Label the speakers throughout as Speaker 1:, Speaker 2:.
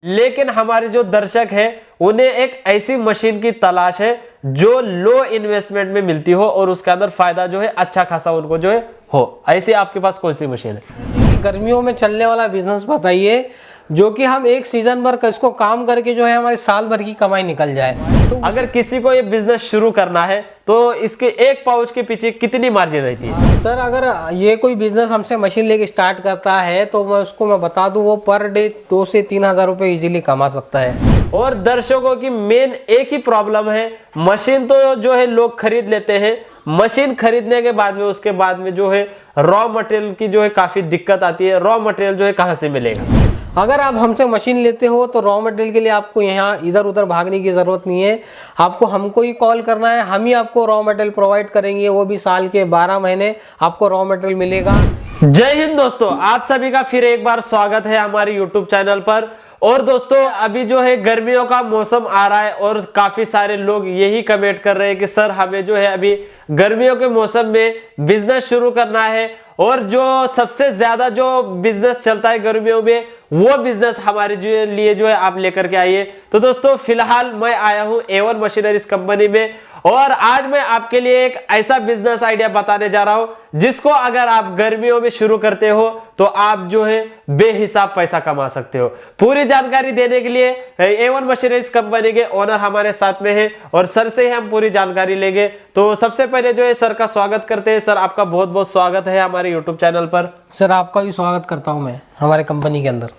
Speaker 1: लेकिन हमारे जो दर्शक हैं उन्हें एक ऐसी मशीन की तलाश है जो लो इन्वेस्टमेंट में मिलती हो और उसके अंदर फायदा जो है अच्छा खासा उनको जो है हो। ऐसी आपके पास कौन सी मशीन है?
Speaker 2: गर्मियों में चलने वाला बिजनेस बताइए जो कि हम एक सीजन भर इसको काम करके जो है हमारे साल भर की कमाई निकल जाए।
Speaker 1: तो अगर किसी को ये बिजनेस शुरू करना है तो इसके एक पाउच के पीछे कितनी मार्जिन रहती है?
Speaker 2: सर अगर ये कोई बिजनेस हमसे मशीन लेके स्टार्ट करता है तो मैं बता दूं वो पर डे 2 से 3 हज़ार रुपये इजीली कमा सकता है।
Speaker 1: और दर्शकों की मेन एक ही प्रॉब्लम है, मशीन तो जो है लोग खरीद लेते हैं, मशीन खरीदने के बाद में उसके बाद में जो है रॉ मटेरियल की जो है काफी दिक्कत आती है। रॉ मटेरियल जो है कहाँ से मिलेगा?
Speaker 2: अगर आप हमसे मशीन लेते हो तो रॉ मटेरियल के लिए आपको यहाँ इधर उधर भागने की ज़रूरत नहीं है, आपको हमको ही कॉल करना है, हम ही आपको रॉ मटेरियल प्रोवाइड करेंगे, वो भी साल के 12 महीने आपको रॉ मटेरियल मिलेगा।
Speaker 1: जय हिंद दोस्तों, आप सभी का फिर एक बार स्वागत है हमारे यूट्यूब चैनल पर। और दोस्तों अभी जो है गर्मियों का मौसम आ रहा है और काफी सारे लोग यही कमेंट कर रहे हैं कि सर हमें जो है अभी गर्मियों के मौसम में बिजनेस शुरू करना है और जो सबसे ज्यादा जो बिजनेस चलता है गर्मियों में वो बिजनेस हमारे लिए जो है आप लेकर के आइए। तो दोस्तों फिलहाल मैं आया हूं A1 मशीनरीज कंपनी में और आज मैं आपके लिए एक ऐसा बिजनेस आइडिया बताने जा रहा हूं जिसको अगर आप गर्मियों में शुरू करते हो तो आप जो है बेहिसाब पैसा कमा सकते हो। पूरी जानकारी देने के लिए A1 मशीनरीज कंपनी के ओनर हमारे साथ में है और सर से ही हम पूरी जानकारी लेंगे। तो सबसे पहले जो है सर का स्वागत करते हैं। सर आपका बहुत बहुत स्वागत है हमारे यूट्यूब चैनल पर।
Speaker 2: सर आपका भी स्वागत करता हूँ मैं हमारे कंपनी के अंदर।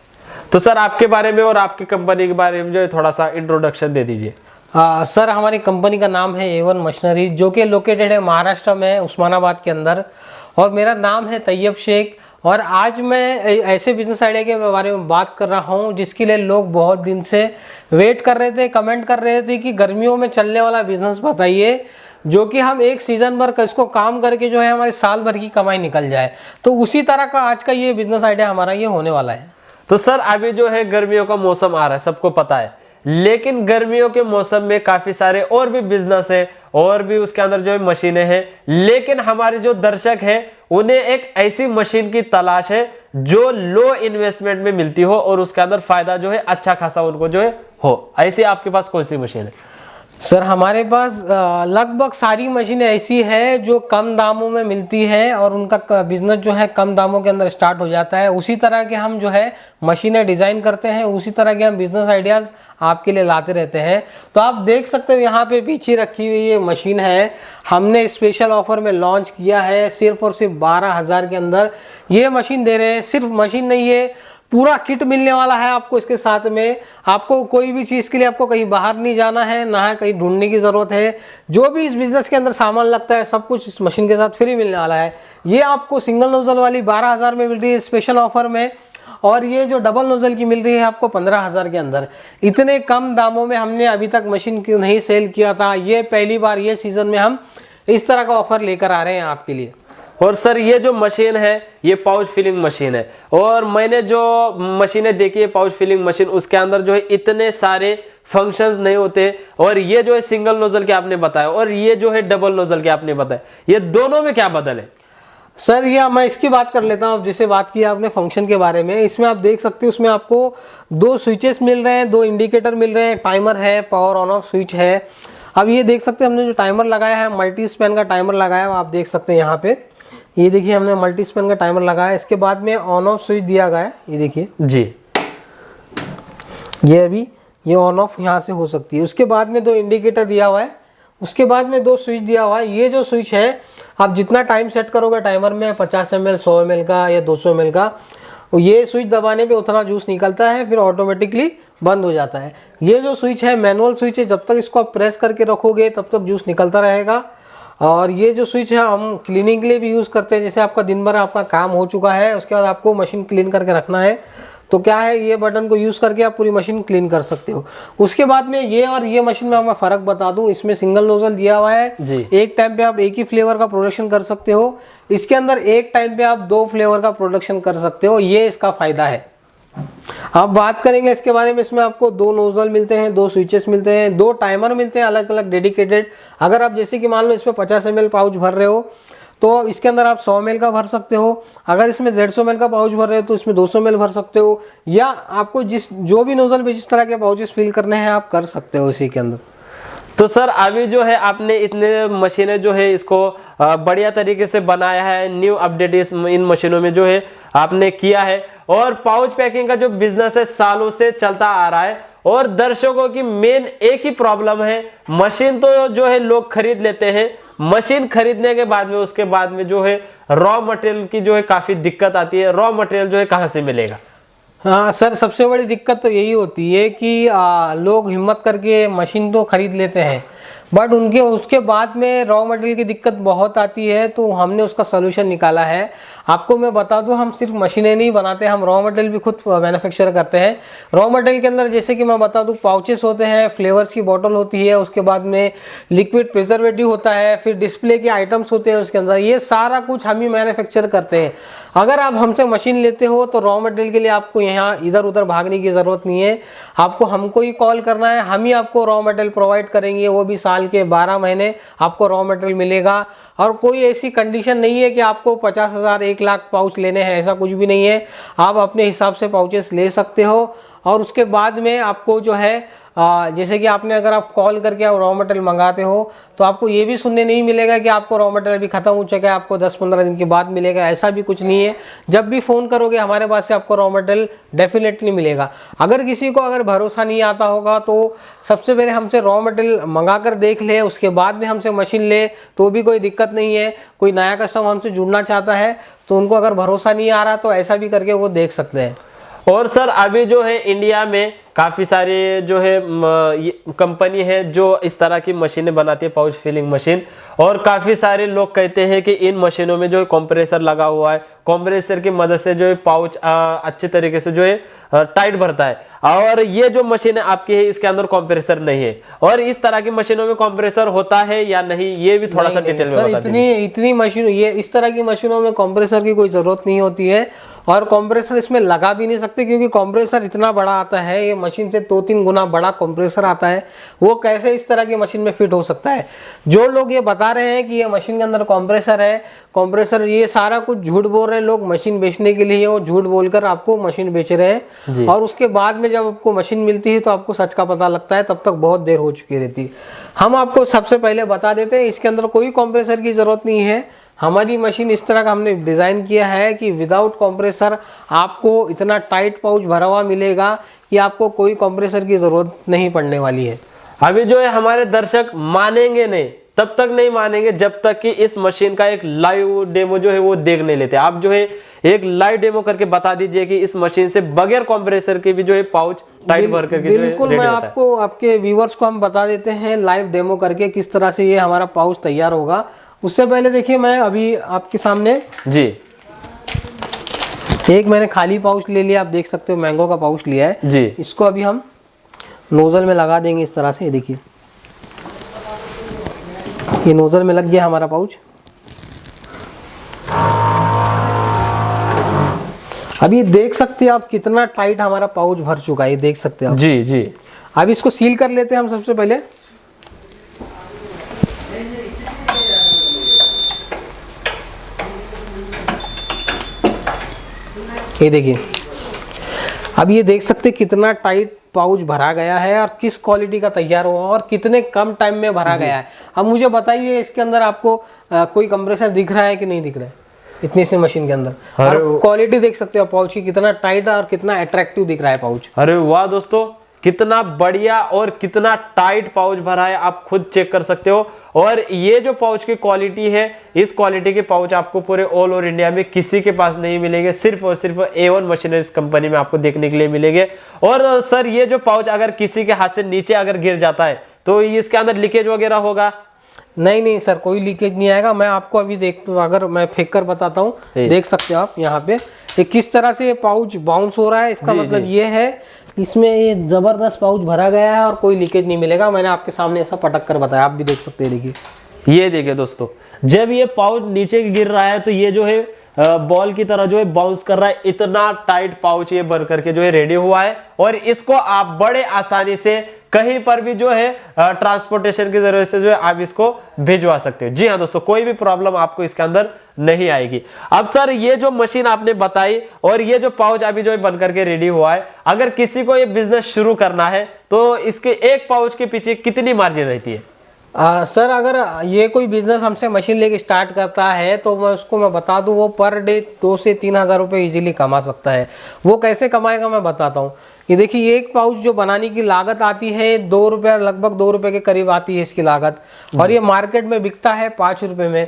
Speaker 1: तो सर आपके बारे में और आपकी कंपनी के बारे में जो है थोड़ा सा इंट्रोडक्शन दे दीजिए।
Speaker 2: सर हमारी कंपनी का नाम है A1 मशीनरीज जो कि लोकेटेड है महाराष्ट्र में उस्मानाबाद के अंदर और मेरा नाम है तैयब शेख। और आज मैं ऐसे बिजनेस आइडिया के बारे में बात कर रहा हूं जिसके लिए लोग बहुत दिन से वेट कर रहे थे, कमेंट कर रहे थे कि गर्मियों में चलने वाला बिजनेस बताइए जो कि हम एक सीजन भर इसको काम करके जो है हमारे साल भर की कमाई निकल जाए। तो उसी तरह का आज का ये बिजनेस आइडिया हमारा ये होने वाला है।
Speaker 1: तो सर अभी जो है गर्मियों का मौसम आ रहा है सबको पता है, लेकिन गर्मियों के मौसम में काफी सारे और भी बिजनेस है और भी उसके अंदर जो है मशीनें हैं, लेकिन हमारे जो दर्शक हैं उन्हें एक ऐसी मशीन की तलाश है जो लो इन्वेस्टमेंट में मिलती हो और उसके अंदर फायदा जो है अच्छा खासा उनको जो है हो। ऐसी आपके पास कौन सी मशीन है?
Speaker 2: सर हमारे पास लगभग सारी मशीनें ऐसी है जो कम दामों में मिलती है और उनका बिजनेस जो है कम दामों के अंदर स्टार्ट हो जाता है। उसी तरह के हम जो है मशीनें डिज़ाइन करते हैं, उसी तरह के हम बिजनेस आइडियाज़ आपके लिए लाते रहते हैं। तो आप देख सकते हो यहाँ पे पीछे रखी हुई ये मशीन है, हमने स्पेशल ऑफर में लॉन्च किया है। सिर्फ और सिर्फ 12,000 के अंदर ये मशीन दे रहे हैं। सिर्फ मशीन नहीं है, पूरा किट मिलने वाला है आपको इसके साथ में। आपको कोई भी चीज़ के लिए आपको कहीं बाहर नहीं जाना है, ना है कहीं ढूंढने की ज़रूरत है। जो भी इस बिज़नेस के अंदर सामान लगता है सब कुछ इस मशीन के साथ फ्री मिलने वाला है। ये आपको सिंगल नोजल वाली 12,000 में मिल रही है स्पेशल ऑफर में, और ये जो डबल नोजल की मिल रही है आपको 15,000 के अंदर। इतने कम दामों में हमने अभी तक मशीन क्यों नहीं सेल किया था, ये पहली बार ये सीज़न में हम इस तरह का ऑफर लेकर आ रहे हैं आपके लिए।
Speaker 1: और सर ये जो मशीन है ये पाउच फिलिंग मशीन है और मैंने जो मशीनें देखी है पाउच फिलिंग मशीन उसके अंदर जो है इतने सारे फंक्शंस नहीं होते। और ये जो है सिंगल नोजल के आपने बताया और ये जो है डबल नोजल के आपने बताया, ये दोनों में क्या बदल है?
Speaker 2: सर ये मैं इसकी बात कर लेता हूँ। जिसे बात की आपने फंक्शन के बारे में, इसमें आप देख सकते हो उसमें आपको 2 स्विचेस मिल रहे हैं, 2 इंडिकेटर मिल रहे हैं, टाइमर है, पावर ऑन ऑफ स्विच है। अब ये देख सकते हैं हमने जो टाइमर लगाया है मल्टी स्पैन का टाइमर लगाया है, आप देख सकते हैं यहाँ पे। ये देखिए हमने मल्टी स्पैन का टाइमर लगाया है। इसके बाद में ऑन ऑफ स्विच दिया गया है, ये देखिए
Speaker 1: जी,
Speaker 2: ये अभी ये ऑन ऑफ यहाँ से हो सकती है। उसके बाद में 2 इंडिकेटर दिया हुआ है, उसके बाद में 2 स्विच दिया हुआ है। ये जो स्विच है आप जितना टाइम सेट करोगे टाइमर में 50 ml 100 ml का या 200 ml का, ये स्विच दबाने पे उतना जूस निकलता है, फिर ऑटोमेटिकली बंद हो जाता है। ये जो स्विच है मैनुअल स्विच है, जब तक इसको आप प्रेस करके रखोगे तब तक जूस निकलता रहेगा। और ये जो स्विच है हम क्लीनिंग के लिए भी यूज़ करते हैं। जैसे आपका दिन भर आपका काम हो चुका है, उसके बाद आपको मशीन क्लीन करके रखना है तो क्या है ये बटन को यूज़ करके आप पूरी मशीन क्लीन कर सकते हो। उसके बाद में ये और ये मशीन में मैं फ़र्क बता दूं, इसमें सिंगल नोजल दिया हुआ है
Speaker 1: जी।
Speaker 2: एक टाइम पे आप एक ही फ्लेवर का प्रोडक्शन कर सकते हो। इसके अंदर एक टाइम पे आप 2 फ्लेवर का प्रोडक्शन कर सकते हो, ये इसका फ़ायदा है। अब बात करेंगे इसके बारे में, इसमें आपको 2 नोजल मिलते हैं, 2 स्विचेस मिलते हैं, 2 टाइमर मिलते हैं अलग अलग डेडिकेटेड। अगर आप जैसे कि मान लो इसमें 50 ml पाउच भर रहे हो तो इसके अंदर आप 100 ml का भर सकते हो। अगर इसमें 150 ml का पाउच भर रहे हो तो इसमें 200 ml भर सकते हो, या आपको जो भी नोजल पे जिस तरह के पाउचेस फिल करने हैं आप कर सकते हो इसी के अंदर।
Speaker 1: तो सर अभी जो है आपने इतने मशीनें जो है इसको बढ़िया तरीके से बनाया है, न्यू अपडेट इन मशीनों में जो है आपने किया है, और पाउच पैकिंग का जो बिजनेस है सालों से चलता आ रहा है। और दर्शकों की मेन एक ही प्रॉब्लम है, मशीन तो जो है लोग खरीद लेते हैं, मशीन खरीदने के बाद में उसके बाद में जो है रॉ मटेरियल की जो है काफी दिक्कत आती है। रॉ मटेरियल जो है कहाँ से मिलेगा?
Speaker 2: हाँ सर, सबसे बड़ी दिक्कत तो यही होती है कि लोग हिम्मत करके मशीन तो खरीद लेते हैं, बट उनके उसके बाद में रॉ मटेरियल की दिक्कत बहुत आती है। तो हमने उसका सोल्यूशन निकाला है। आपको मैं बता दूं, हम सिर्फ मशीनें नहीं बनाते, हम रॉ मटेरियल भी खुद मैन्युफैक्चर करते हैं। रॉ मटेरियल के अंदर जैसे कि मैं बता दूं, पाउचेस होते हैं, फ्लेवर्स की बोतल होती है, उसके बाद में लिक्विड प्रिजर्वेटिव होता है, फिर डिस्प्ले के आइटम्स होते हैं उसके अंदर, ये सारा कुछ हम ही मैन्युफैक्चर करते हैं। अगर आप हमसे मशीन लेते हो तो रॉ मटेरियल के लिए आपको यहाँ इधर उधर भागने की ज़रूरत नहीं है, आपको हमको ही कॉल करना है, हम ही आपको रॉ मटेरियल प्रोवाइड करेंगे, वो भी साल के 12 महीने आपको रॉ मटेरियल मिलेगा। और कोई ऐसी कंडीशन नहीं है कि आपको 50,000 1 लाख पाउच लेने हैं, ऐसा कुछ भी नहीं है। आप अपने हिसाब से पाउचेस ले सकते हो। और उसके बाद में आपको जो है जैसे कि आपने अगर आप कॉल करके आप रॉ मटेरियल मंगाते हो तो आपको ये भी सुनने नहीं मिलेगा कि आपको रॉ मटेरियल भी खत्म हो चुका है, आपको 10-15 दिन के बाद मिलेगा, ऐसा भी कुछ नहीं है। जब भी फ़ोन करोगे हमारे पास से आपको रॉ मटेरियल डेफिनेटली मिलेगा। अगर किसी को अगर भरोसा नहीं आता होगा तो सबसे पहले हमसे रॉ मटेरियल मंगा कर देख ले, उसके बाद में हमसे मशीन ले तो भी कोई दिक्कत नहीं है। कोई नया कस्टमर हमसे जुड़ना चाहता है तो उनको अगर भरोसा नहीं आ रहा तो ऐसा भी करके वो देख सकते हैं।
Speaker 1: और सर अभी जो है इंडिया में काफ़ी सारे जो है कंपनी है जो इस तरह की मशीनें बनाती है, पाउच फिलिंग मशीन, और काफ़ी सारे लोग कहते हैं कि इन मशीनों में जो है कंप्रेसर लगा हुआ है, कंप्रेसर की मदद से जो है पाउच अच्छे तरीके से जो है टाइट भरता है। और ये जो मशीन है आपकी है इसके अंदर कंप्रेसर नहीं है, और इस तरह की मशीनों में कंप्रेसर होता है या नहीं, ये भी थोड़ा सा डिटेल में बता दीजिए।
Speaker 2: इतनी मशीन, ये इस तरह की मशीनों में कंप्रेसर की कोई ज़रूरत नहीं होती है, और कंप्रेसर इसमें लगा भी नहीं सकते क्योंकि कंप्रेसर इतना बड़ा आता है, ये मशीन से 2-3 गुना बड़ा कंप्रेसर आता है। वो कैसे इस तरह की मशीन में फिट हो सकता है? जो लोग ये बता रहे हैं कि ये मशीन के अंदर कंप्रेसर है, कंप्रेसर, ये सारा कुछ झूठ बोल रहे हैं लोग मशीन बेचने के लिए। वो झूठ बोलकर आपको मशीन बेच रहे हैं, और उसके बाद में जब आपको मशीन मिलती है तो आपको सच का पता लगता है, तब तक बहुत देर हो चुकी रहती है। हम आपको सबसे पहले बता देते हैं, इसके अंदर कोई कंप्रेसर की जरूरत नहीं है। हमारी मशीन इस तरह का हमने डिज़ाइन किया है कि विदाउट कंप्रेसर आपको इतना टाइट पाउच भरा हुआ मिलेगा कि आपको कोई कंप्रेसर की ज़रूरत नहीं पड़ने वाली है।
Speaker 1: अभी जो है हमारे दर्शक मानेंगे नहीं, तब तक नहीं मानेंगे जब तक कि इस मशीन का एक लाइव डेमो जो है वो देख नहीं लेते। आप जो है एक लाइव डेमो करके बता दीजिए कि इस मशीन से बगैर कंप्रेसर के भी जो है पाउच टाइट भर करके
Speaker 2: बिल्कुल, मैं आपको आपके व्यूवर्स को हम बता देते हैं लाइव डेमो करके किस तरह से ये हमारा पाउच तैयार होगा। उससे पहले देखिए, मैं अभी आपके सामने
Speaker 1: जी
Speaker 2: एक मैंने खाली पाउच ले लिया, आप देख सकते हो मैंगो का पाउच लिया है
Speaker 1: जी।
Speaker 2: इसको अभी हम नोजल में लगा देंगे इस तरह से। ये देखिए, ये नोजल में लग गया हमारा पाउच। अभी देख सकते हैं आप कितना टाइट हमारा पाउच भर चुका है, ये देख सकते हैं आप।
Speaker 1: जी जी।
Speaker 2: अब इसको सील कर लेते हैं हम सबसे पहले। ये देखिए, अब ये देख सकते कितना टाइट पाउच भरा गया है और किस क्वालिटी का तैयार हुआ और कितने कम टाइम में भरा गया है। अब मुझे बताइए, इसके अंदर आपको कोई कंप्रेसर दिख रहा है कि नहीं दिख रहा है इतनी सी मशीन के अंदर? और क्वालिटी देख सकते हो पाउच की, कितना टाइट और कितना अट्रैक्टिव दिख रहा है पाउच।
Speaker 1: अरे वाह दोस्तों, कितना बढ़िया और कितना टाइट पाउच भरा है, आप खुद चेक कर सकते हो। और ये जो पाउच की क्वालिटी है, इस क्वालिटी के पाउच आपको पूरे ऑल ओवर इंडिया में किसी के पास नहीं मिलेंगे, सिर्फ और सिर्फ A1 मशीनरीज कंपनी में आपको देखने के लिए मिलेंगे। और सर ये जो पाउच अगर किसी के हाथ से नीचे अगर गिर जाता है तो इसके अंदर लीकेज वगैरह होगा?
Speaker 2: नहीं नहीं सर, कोई लीकेज नहीं आएगा। मैं आपको अभी अगर मैं फेंक कर बताता हूँ, देख सकते हो आप यहाँ पे ये किस तरह से पाउच बाउंस हो रहा है। इसका मतलब ये है इसमें ये जबरदस्त पाउच भरा गया है और कोई लीकेज नहीं मिलेगा। मैंने आपके सामने ऐसा पटक कर बताया, आप भी देख सकते हैं। देखिए,
Speaker 1: ये देखिए दोस्तों, जब ये पाउच नीचे गिर रहा है तो ये जो है बॉल की तरह जो है बाउंस कर रहा है। इतना टाइट पाउच ये भर करके जो है रेडी हुआ है, और इसको आप बड़े आसानी से कहीं पर भी जो है ट्रांसपोर्टेशन की जरूरत से जो है आप इसको भिजवा सकते हो। जी हाँ दोस्तों, कोई भी प्रॉब्लम आपको इसके अंदर नहीं आएगी। अब सर ये जो मशीन आपने बताई और ये जो पाउच अभी जो बन करके रेडी हुआ है, अगर किसी को ये बिजनेस शुरू करना है तो इसके एक पाउच के पीछे कितनी मार्जिन रहती है?
Speaker 2: सर अगर ये कोई बिजनेस हमसे मशीन लेके स्टार्ट करता है तो मैं बता दूं, वो पर डे 2 से 3 हज़ार रुपये इजीली कमा सकता है। वो कैसे कमाएगा मैं बताता हूँ। ये देखिए, एक पाउच जो बनाने की लागत आती है 2 रुपये, लगभग 2 रुपये के करीब आती है इसकी लागत, और ये मार्केट में बिकता है 5 रुपये में।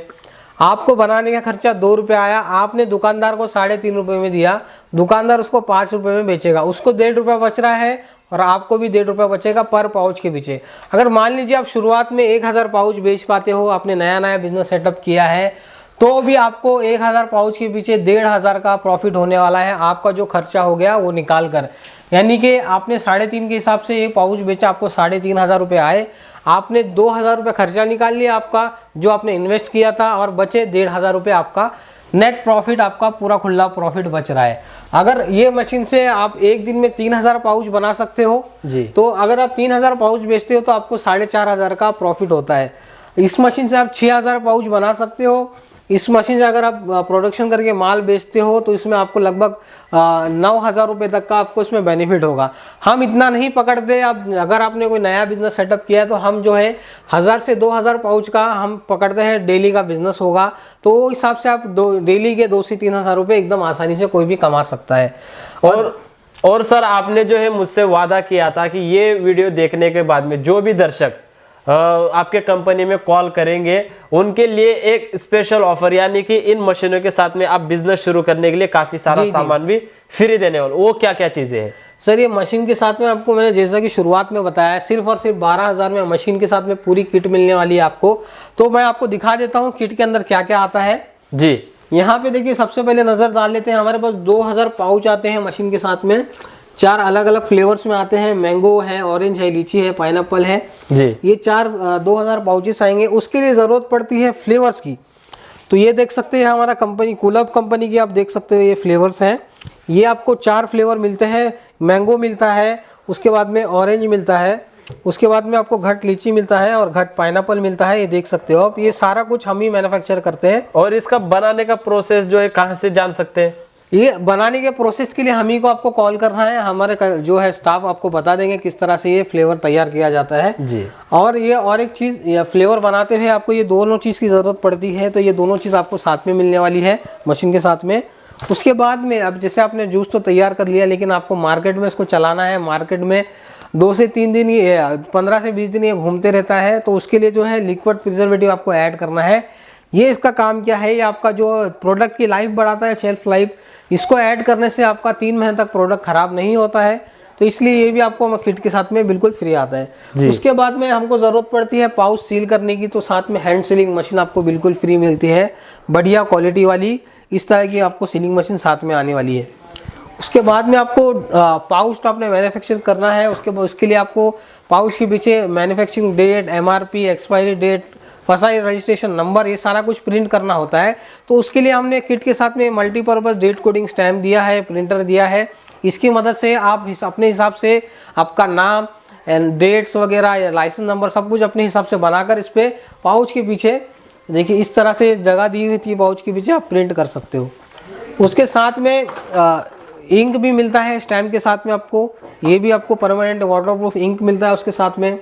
Speaker 2: आपको बनाने का खर्चा 2 रुपये आया, आपने दुकानदार को 3.5 रुपये में दिया, दुकानदार उसको 5 रुपये में बेचेगा, उसको 1.5 रुपये बच रहा है और आपको भी 1.5 रुपये बचेगा पर पाउच के पीछे। अगर मान लीजिए आप शुरुआत में 1000 पाउच बेच पाते हो, आपने नया बिजनेस सेटअप किया है, तो भी आपको 1000 पाउच के पीछे 1,500 का प्रॉफिट होने वाला है। आपका जो खर्चा हो गया वो निकाल कर, यानी कि आपने 3.5 के हिसाब से एक पाउच बेचा, आपको 3,500 रुपये आए, आपने 2,000 रुपये खर्चा निकाल लिया आपका जो आपने इन्वेस्ट किया था, और बचे 1,500 रुपये आपका नेट प्रॉफिट, आपका पूरा खुला प्रॉफिट बच रहा है। अगर ये मशीन से आप एक दिन में 3,000 पाउच बना सकते हो
Speaker 1: जी,
Speaker 2: तो अगर आप 3,000 पाउच बेचते हो तो आपको 4,500 का प्रॉफिट होता है। इस मशीन से आप 6,000 पाउच बना सकते हो। इस मशीन से अगर आप प्रोडक्शन करके माल बेचते हो तो इसमें आपको लगभग 9,000 रुपये तक का आपको इसमें बेनिफिट होगा। हम इतना नहीं पकड़ते। अब अगर आपने कोई नया बिजनेस सेटअप किया है तो हम जो है 1,000 से 2,000 पाउच का हम पकड़ते हैं, डेली का बिजनेस होगा तो वो हिसाब से आप डेली के 2 से 3,000 रुपये एकदम आसानी से कोई भी कमा सकता है।
Speaker 1: और सर आपने जो है मुझसे वादा किया था कि ये वीडियो देखने के बाद में जो भी दर्शक आपके कंपनी में कॉल करेंगे उनके लिए एक स्पेशल ऑफर, यानी कि इन मशीनों के साथ में आप बिजनेस शुरू करने के लिए काफी सारा सामान भी फ्री देने वाले, वो क्या क्या चीजें हैं?
Speaker 2: सर ये मशीन के साथ में आपको मैंने जैसा कि शुरुआत में बताया, सिर्फ और सिर्फ 12,000 में मशीन के साथ में पूरी किट मिलने वाली है आपको। तो मैं आपको दिखा देता हूँ किट के अंदर क्या क्या आता है।
Speaker 1: जी,
Speaker 2: यहाँ पे देखिए, सबसे पहले नजर डाल लेते हैं। हमारे पास 2,000 पाउच आते हैं मशीन के साथ में, 4 अलग अलग फ्लेवर्स में आते हैं। मैंगो है, ऑरेंज है, लीची है, पाइनएप्पल है
Speaker 1: जी।
Speaker 2: ये 2,000 पाउचेस आएंगे। उसके लिए जरूरत पड़ती है फ्लेवर्स की। तो ये देख सकते हैं हमारा कंपनी कूलब कंपनी की, आप देख सकते हो ये फ्लेवर्स हैं। ये आपको 4 फ्लेवर मिलते हैं। मैंगो मिलता है, उसके बाद में ऑरेंज मिलता है, उसके बाद में आपको घट लीची मिलता है और घट पाइनएप्पल मिलता है। ये देख सकते हो आप, ये सारा कुछ हम ही मैन्युफैक्चर करते हैं।
Speaker 1: और इसका बनाने का प्रोसेस जो है कहाँ से जान सकते हैं?
Speaker 2: ये बनाने के प्रोसेस के लिए हम ही को आपको कॉल करना है। हमारे जो है स्टाफ आपको बता देंगे किस तरह से ये फ्लेवर तैयार किया जाता है
Speaker 1: जी।
Speaker 2: और एक चीज़, ये फ्लेवर बनाते हुए आपको ये दोनों चीज़ की ज़रूरत पड़ती है। तो ये दोनों चीज़ आपको साथ में मिलने वाली है मशीन के साथ में। उसके बाद में अब जैसे आपने जूस तो तैयार कर लिया, लेकिन आपको मार्केट में इसको चलाना है। मार्केट में 2 से 3 दिन, ये 15 से 20 दिन ये घूमते रहता है। तो उसके लिए जो है लिक्विड प्रिजर्वेटिव आपको ऐड करना है। ये इसका काम क्या है, ये आपका जो प्रोडक्ट की लाइफ बढ़ाता है, शेल्फ लाइफ। इसको ऐड करने से आपका 3 महीने तक प्रोडक्ट खराब नहीं होता है। तो इसलिए ये भी आपको किट के साथ में बिल्कुल फ्री आता है। उसके बाद में हमको ज़रूरत पड़ती है पाउच सील करने की, तो साथ में हैंड सीलिंग मशीन आपको बिल्कुल फ्री मिलती है, बढ़िया क्वालिटी वाली। इस तरह की आपको सीलिंग मशीन साथ में आने वाली है। उसके बाद में आपको पाउच तो आपने मैन्युफैक्चर करना है। उसके लिए आपको पाउच के पीछे manufacturing date, MRP, expiry date, FSSAI registration number, ये सारा कुछ प्रिंट करना होता है। तो उसके लिए हमने किट के साथ में मल्टीपर्पज़ डेट कोडिंग स्टैम्प दिया है, प्रिंटर दिया है। इसकी मदद से आप अपने हिसाब से आपका नाम एंड डेट्स वगैरह या लाइसेंस नंबर सब कुछ अपने हिसाब से बनाकर इस पर पाउच के पीछे, देखिए इस तरह से जगह दी हुई थी पाउच के पीछे, आप प्रिंट कर सकते हो। उसके साथ में इंक भी मिलता है स्टैम्प के साथ में आपको। ये भी आपको परमानेंट वाटरप्रूफ इंक मिलता है उसके साथ में।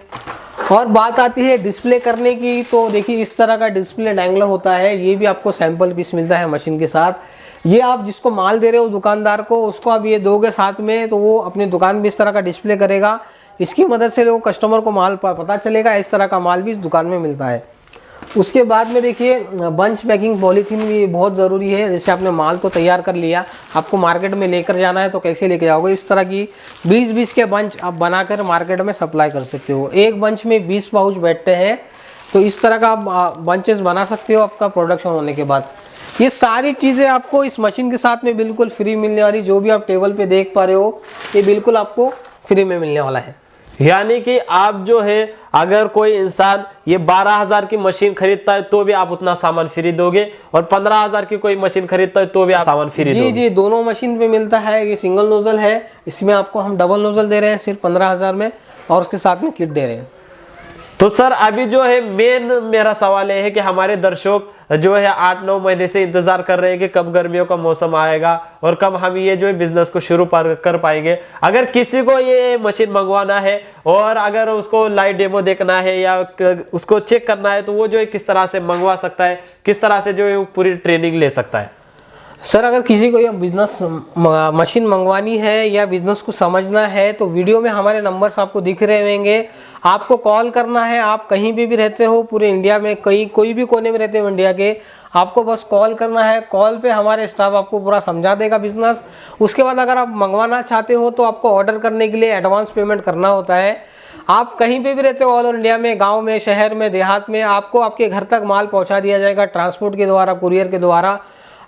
Speaker 2: और बात आती है डिस्प्ले करने की, तो देखिए इस तरह का डिस्प्ले डैंगलर होता है। ये भी आपको सैंपल पीस मिलता है मशीन के साथ। ये आप जिसको माल दे रहे हो दुकानदार को, उसको आप ये दोगे साथ में, तो वो अपनी दुकान में इस तरह का डिस्प्ले करेगा। इसकी मदद से लोग कस्टमर को माल पता चलेगा। इस तरह का माल भी इस दुकान में मिलता है। उसके बाद में देखिए बंच पैकिंग पॉलीथीन भी बहुत ज़रूरी है। जैसे आपने माल तो तैयार कर लिया, आपको मार्केट में लेकर जाना है तो कैसे लेके जाओगे। इस तरह की 20-20 के बंच आप बनाकर मार्केट में सप्लाई कर सकते हो। एक बंच में 20 पाउच बैठते हैं, तो इस तरह का आप बंचेस बना सकते हो आपका प्रोडक्शन होने के बाद। ये सारी चीज़ें आपको इस मशीन के साथ में बिल्कुल फ्री मिलने वाली। जो भी आप टेबल पे देख पा रहे हो, ये बिल्कुल आपको फ्री में मिलने वाला है।
Speaker 1: यानी कि आप जो है अगर कोई इंसान ये 12,000 की मशीन खरीदता है तो भी आप उतना सामान फ्री दोगे, और 15,000 की कोई मशीन खरीदता है तो भी आप सामान फ्री दोगे?
Speaker 2: जी, दोनों मशीन पे मिलता है। ये सिंगल नोजल है, इसमें आपको हम डबल नोजल दे रहे हैं सिर्फ 15,000 में। और उसके साथ में किट दे रहे हैं।
Speaker 1: तो सर अभी जो है मेन मेरा सवाल ये है कि हमारे दर्शक जो है 8-9 महीने से इंतजार कर रहे हैं कि कब गर्मियों का मौसम आएगा और कब हम ये जो है बिजनेस को शुरू कर पाएंगे। अगर किसी को ये मशीन मंगवाना है और अगर उसको लाइव डेमो देखना है या उसको चेक करना है तो वो जो है किस तरह से मंगवा सकता है, किस तरह से जो है पूरी ट्रेनिंग ले सकता है?
Speaker 2: सर अगर किसी को ये बिजनेस मशीन मंगवानी है या बिजनेस को समझना है तो वीडियो में हमारे नंबर्स आपको दिख रहे होंगे, आपको कॉल करना है। आप कहीं भी रहते हो पूरे इंडिया में, कोई भी कोने में रहते हो इंडिया के, आपको बस कॉल करना है। कॉल पे हमारे स्टाफ आपको पूरा समझा देगा बिजनेस। उसके बाद अगर आप मंगवाना चाहते हो तो आपको ऑर्डर करने के लिए एडवांस पेमेंट करना होता है। आप कहीं पे भी रहते हो ऑल ओवर इंडिया में, गांव में, शहर में, देहात में, आपको आपके घर तक माल पहुंचा दिया जाएगा ट्रांसपोर्ट के द्वारा, कुरियर के द्वारा।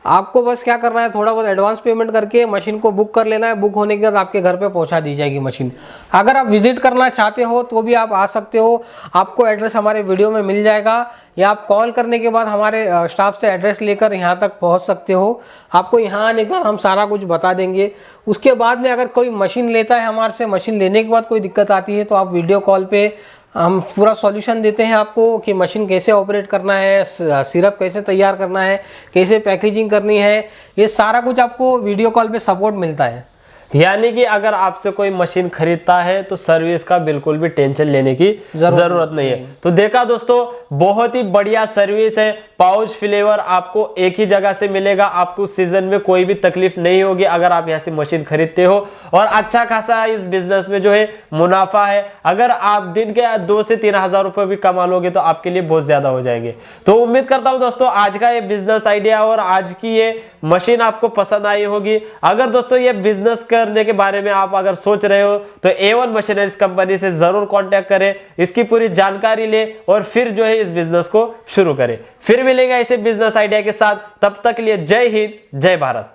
Speaker 2: आपको बस क्या करना है, थोड़ा बहुत एडवांस पेमेंट करके मशीन को बुक कर लेना है। बुक होने के बाद आपके घर पे पहुंचा दी जाएगी मशीन। अगर आप विजिट करना चाहते हो तो भी आप आ सकते हो, आपको एड्रेस हमारे वीडियो में मिल जाएगा, या आप कॉल करने के बाद हमारे स्टाफ से एड्रेस लेकर यहाँ तक पहुँच सकते हो। आपको यहाँ आने के बाद हम सारा कुछ बता देंगे। उसके बाद में अगर कोई मशीन लेता है हमारे से, मशीन लेने के बाद कोई दिक्कत आती है तो आप वीडियो कॉल पे हम पूरा सॉल्यूशन देते हैं आपको कि मशीन कैसे ऑपरेट करना है, सिरप कैसे तैयार करना है, कैसे पैकेजिंग करनी है, ये सारा कुछ आपको वीडियो कॉल पे सपोर्ट मिलता है।
Speaker 1: यानी कि अगर आपसे कोई मशीन खरीदता है तो सर्विस का बिल्कुल भी टेंशन लेने की जरूरत नहीं है। तो देखा दोस्तों, बहुत ही बढ़िया सर्विस है। पाउच फ्लेवर आपको एक ही जगह से मिलेगा, आपको सीजन में कोई भी तकलीफ नहीं होगी अगर आप यहाँ से मशीन खरीदते हो। और अच्छा खासा इस बिजनेस में जो है मुनाफा है। अगर आप दिन के 2 से 3 हजार रुपए भी कमा लोगे तो आपके लिए बहुत ज्यादा हो जाएंगे। तो उम्मीद करता हूं दोस्तों आज का ये बिजनेस आइडिया और आज की ये मशीन आपको पसंद आई होगी। अगर दोस्तों ये बिजनेस करने के बारे में आप अगर सोच रहे हो तो A1 मशीनरीज कंपनी से जरूर कांटेक्ट करें, इसकी पूरी जानकारी ले और फिर जो है इस बिजनेस को शुरू करें। फिर मिलेगा ऐसे बिजनेस आइडिया के साथ, तब तक के लिए जय हिंद, जय भारत।